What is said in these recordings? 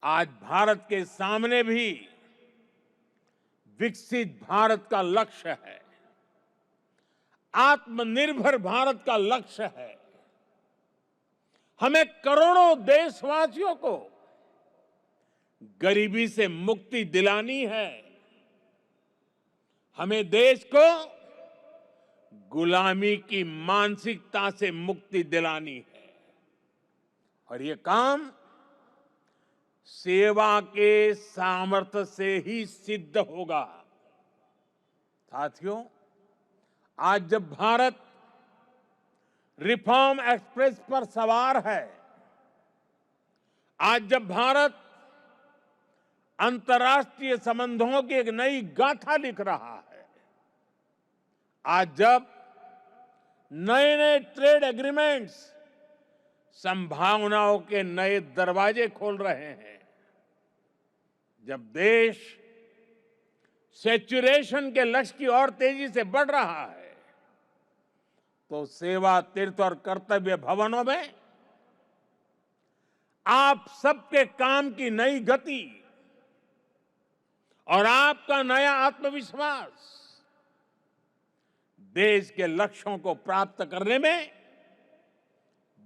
आज भारत के सामने भी विकसित भारत का लक्ष्य है, आत्मनिर्भर भारत का लक्ष्य है। हमें करोड़ों देशवासियों को गरीबी से मुक्ति दिलानी है। हमें देश को गुलामी की मानसिकता से मुक्ति दिलानी है और ये काम सेवा के सामर्थ्य से ही सिद्ध होगा। साथियों, आज जब भारत रिफॉर्म एक्सप्रेस पर सवार है, आज जब भारत अंतर्राष्ट्रीय संबंधों की एक नई गाथा लिख रहा है, आज जब नए नए ट्रेड एग्रीमेंट्स संभावनाओं के नए दरवाजे खोल रहे हैं, जब देश सैचुरेशन के लक्ष्य की ओर तेजी से बढ़ रहा है, तो सेवा, तीर्थ और कर्तव्य भवनों में आप सबके काम की नई गति और आपका नया आत्मविश्वास देश के लक्ष्यों को प्राप्त करने में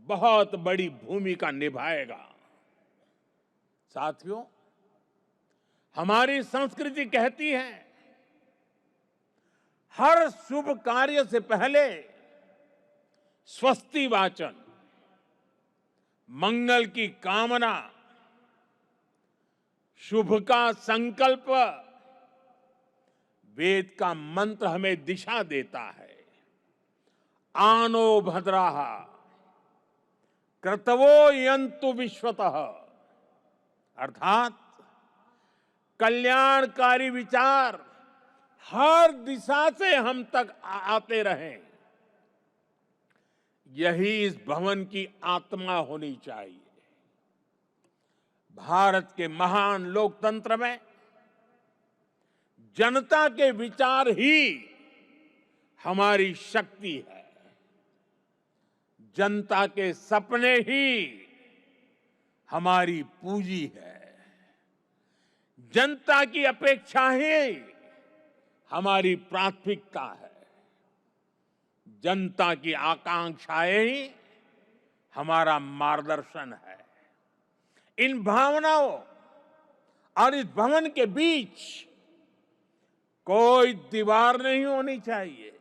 बहुत बड़ी भूमिका निभाएगा। साथियों, हमारी संस्कृति कहती है, हर शुभ कार्य से पहले स्वस्ति वाचन, मंगल की कामना, शुभ का संकल्प, वेद का मंत्र हमें दिशा देता है। आनो भद्राः क्रतवो यन्तु विश्वतः, अर्थात कल्याणकारी विचार हर दिशा से हम तक आते रहें, यही इस भवन की आत्मा होनी चाहिए। भारत के महान लोकतंत्र में जनता के विचार ही हमारी शक्ति है, जनता के सपने ही हमारी पूंजी है, जनता की अपेक्षाएं हमारी प्राथमिकता है, जनता की आकांक्षाएं ही हमारा मार्गदर्शन है। इन भावनाओं और इस भवन के बीच कोई दीवार नहीं होनी चाहिए,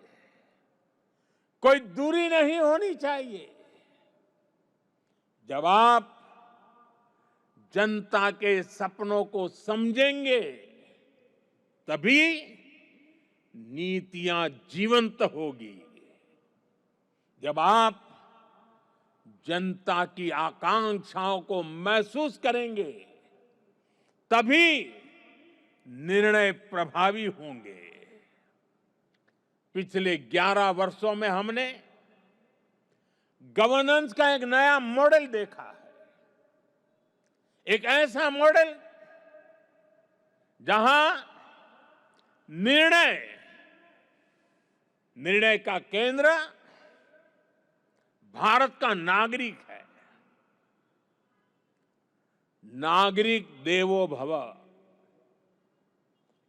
कोई दूरी नहीं होनी चाहिए। जब आप जनता के सपनों को समझेंगे, तभी नीतियां जीवंत होगी। जब आप जनता की आकांक्षाओं को महसूस करेंगे, तभी निर्णय प्रभावी होंगे। पिछले 11 वर्षों में हमने गवर्नेंस का एक नया मॉडल देखा है, एक ऐसा मॉडल जहां निर्णय का केंद्र भारत का नागरिक है। नागरिक देवो भव,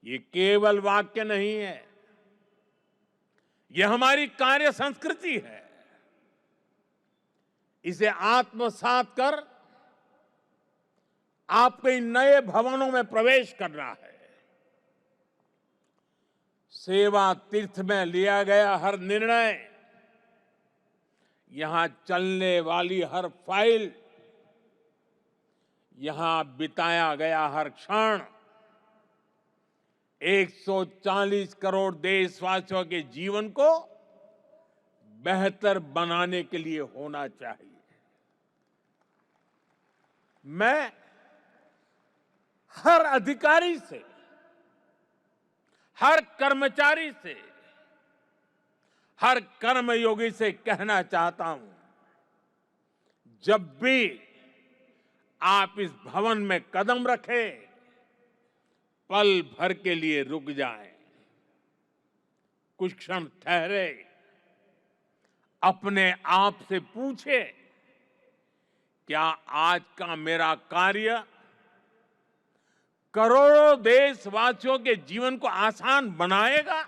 ये केवल वाक्य नहीं है, ये हमारी कार्य संस्कृति है। इसे आत्मसात कर आपको इन नए भवनों में प्रवेश करना है। सेवा तीर्थ में लिया गया हर निर्णय, यहां चलने वाली हर फाइल, यहां बिताया गया हर क्षण 140 करोड़ देशवासियों के जीवन को बेहतर बनाने के लिए होना चाहिए। मैं हर अधिकारी से, हर कर्मचारी से, हर कर्मयोगी से कहना चाहता हूं, जब भी आप इस भवन में कदम रखें, पल भर के लिए रुक जाएं, कुछ क्षण ठहरे, अपने आप से पूछे, क्या आज का मेरा कार्य करोड़ों देशवासियों के जीवन को आसान बनाएगा।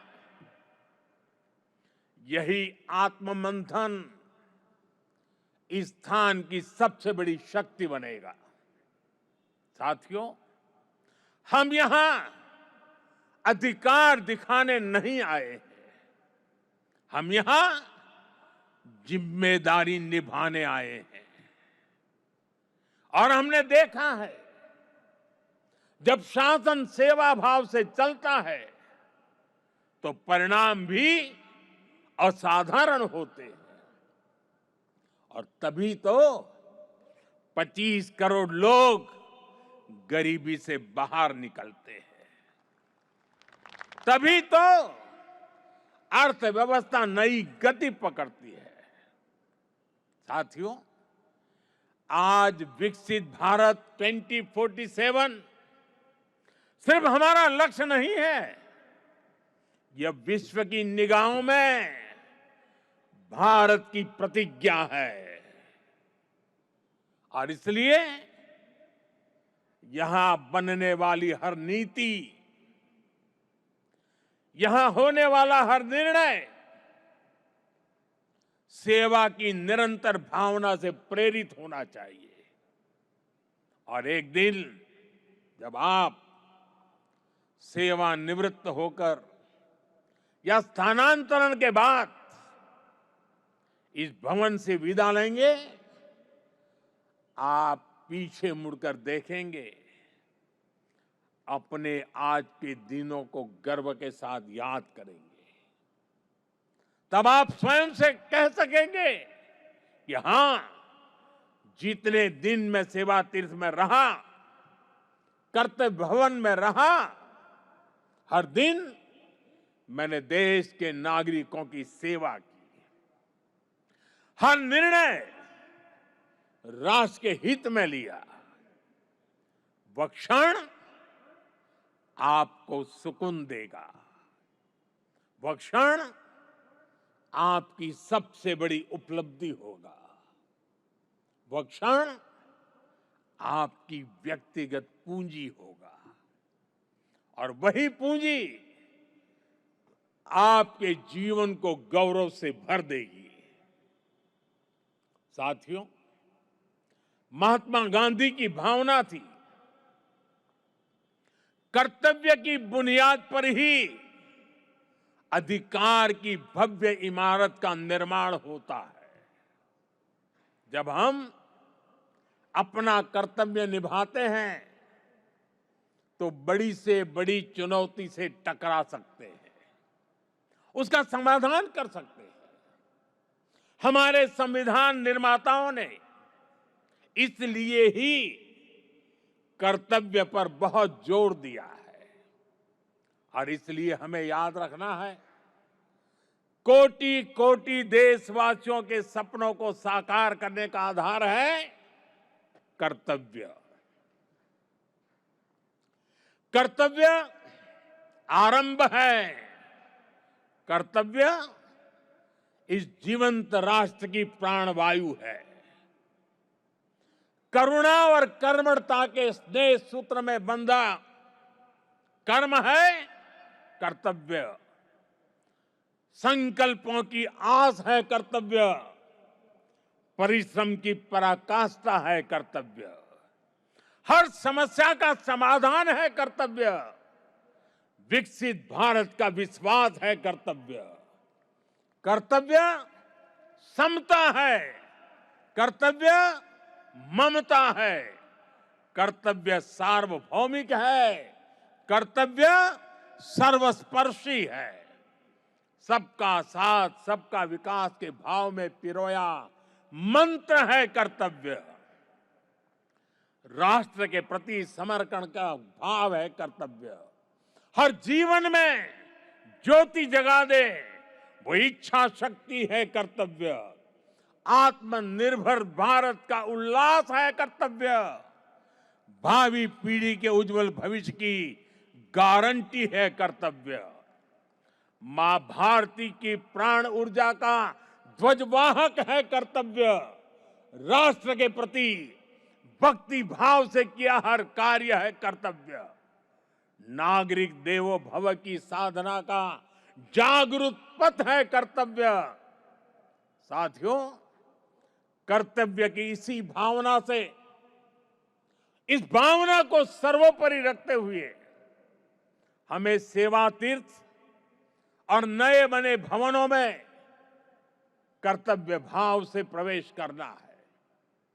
यही आत्ममंथन इस स्थान की सबसे बड़ी शक्ति बनेगा। साथियों, हम यहां अधिकार दिखाने नहीं आए हैं, हम यहां जिम्मेदारी निभाने आए हैं। और हमने देखा है, जब शासन सेवा भाव से चलता है तो परिणाम भी असाधारण होते हैं। और तभी तो 25 करोड़ लोग गरीबी से बाहर निकलते हैं, तभी तो अर्थव्यवस्था नई गति पकड़ती है। साथियों, आज विकसित भारत 2047 सिर्फ हमारा लक्ष्य नहीं है, यह विश्व की निगाहों में भारत की प्रतिज्ञा है। और इसलिए यहां बनने वाली हर नीति, यहां होने वाला हर निर्णय सेवा की निरंतर भावना से प्रेरित होना चाहिए। और एक दिन जब आप सेवानिवृत्त होकर या स्थानांतरण के बाद इस भवन से विदा लेंगे, आप पीछे मुड़कर देखेंगे, अपने आज के दिनों को गर्व के साथ याद करेंगे। तब आप स्वयं से कह सकेंगे कि हां, जितने दिन मैं सेवा तीर्थ में रहा, कर्तव्य भवन में रहा, हर दिन मैंने देश के नागरिकों की सेवा की, हर निर्णय राष्ट्र के हित में लिया। वह क्षण आपको सुकून देगा, वह क्षण आपकी सबसे बड़ी उपलब्धि होगा, वह क्षण आपकी व्यक्तिगत पूंजी होगा। और वही पूंजी आपके जीवन को गौरव से भर देगी। साथियों, महात्मा गांधी की भावना थी, कर्तव्य की बुनियाद पर ही अधिकार की भव्य इमारत का निर्माण होता है। जब हम अपना कर्तव्य निभाते हैं तो बड़ी से बड़ी चुनौती से टकरा सकते हैं, उसका समाधान कर सकते हैं। हमारे संविधान निर्माताओं ने इसलिए ही कर्तव्य पर बहुत जोर दिया है। और इसलिए हमें याद रखना है, कोटि कोटि देशवासियों के सपनों को साकार करने का आधार है कर्तव्य। कर्तव्य आरंभ है, कर्तव्य इस जीवंत राष्ट्र की प्राणवायु है। करुणा और कर्मठता के स्नेह सूत्र में बंधा कर्म है कर्तव्य, संकल्पों की आस है कर्तव्य, परिश्रम की पराकाष्ठा है कर्तव्य, हर समस्या का समाधान है कर्तव्य, विकसित भारत का विश्वास है कर्तव्य। कर्तव्य समता है, कर्तव्य ममता है, कर्तव्य सार्वभौमिक है, कर्तव्य सर्वस्पर्शी है। सबका साथ, सबका विकास के भाव में पिरोया मंत्र है कर्तव्य। राष्ट्र के प्रति समर्पण का भाव है कर्तव्य। हर जीवन में ज्योति जगा दे वो इच्छा शक्ति है कर्तव्य। आत्मनिर्भर भारत का उल्लास है कर्तव्य। भावी पीढ़ी के उज्जवल भविष्य की गारंटी है कर्तव्य। मां भारती की प्राण ऊर्जा का ध्वजवाहक है कर्तव्य। राष्ट्र के प्रति भक्ति भाव से किया हर कार्य है कर्तव्य। नागरिक देवो भव की साधना का जागृत पथ है कर्तव्य। साथियों, कर्तव्य की इसी भावना से, इस भावना को सर्वोपरि रखते हुए हमें सेवा तीर्थ और नए बने भवनों में कर्तव्य भाव से प्रवेश करना है।